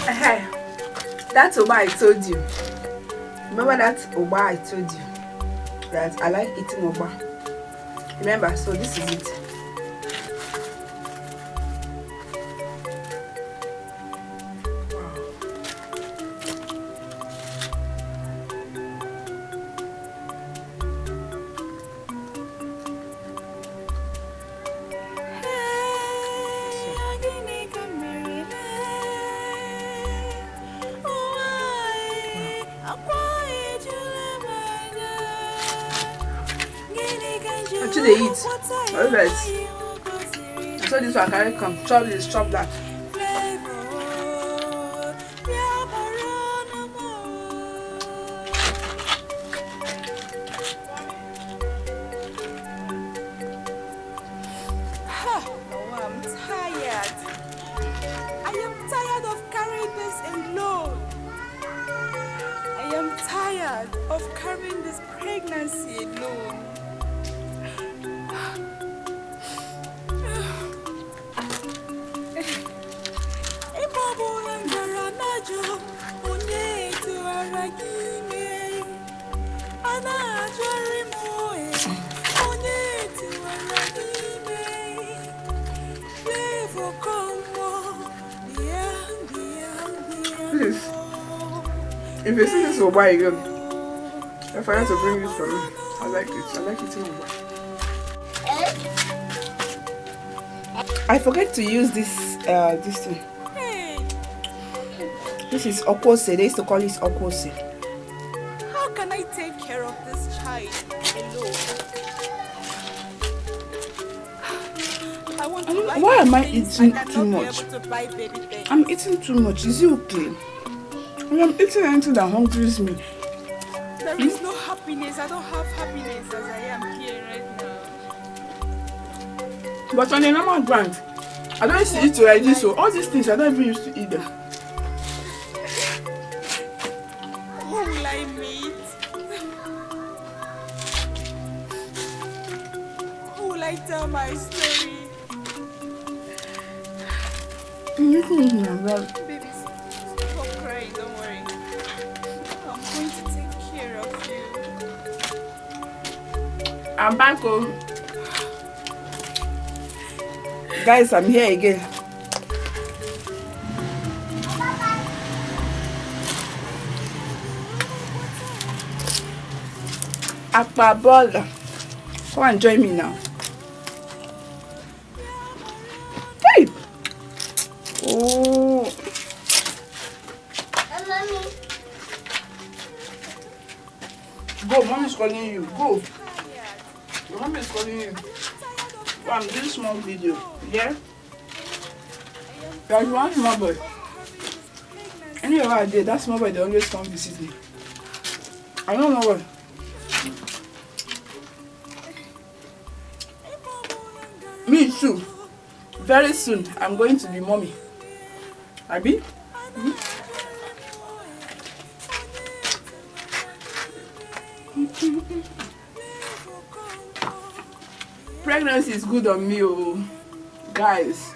Hey, that's Oba I told you. Remember that Oba I told you that I like eating Oba. Remember, so this is it. Until they eat. All right. So this one carry come. Chop this, chop that. I'm tired. I am tired of carrying this alone. I am tired of carrying this pregnancy alone. Please, if you see this Oba again, I forgot to bring this for me. I like it. I like eating Oba. I forget to use this thing. This is okose. They used to call this okose. How can I take care of this child alone? Why am I eating too much? I'm eating too much. Is it okay? I'm eating anything that hungries me. There is no happiness. I don't have happiness as I am here right now. But on a normal ground, I don't used to eat already, so all these things I don't even used to eat them. Who will I meet? Who will I tell my story? Baby, stop crying, don't worry. I'm going to take care of you. I'm back home. Guys, I'm here again. Akpabola. Come and join me now. Hey! Oh. Go, mommy's calling you. Go. Your mommy is calling you. Go and do a small video. Yeah? Yeah, you want small boy. Anyway, I did. That small boy, they always come visit me. I don't know what. Me too. Very soon, I'm going to be mommy. Abi? Pregnancy is good on me, oh. Guys.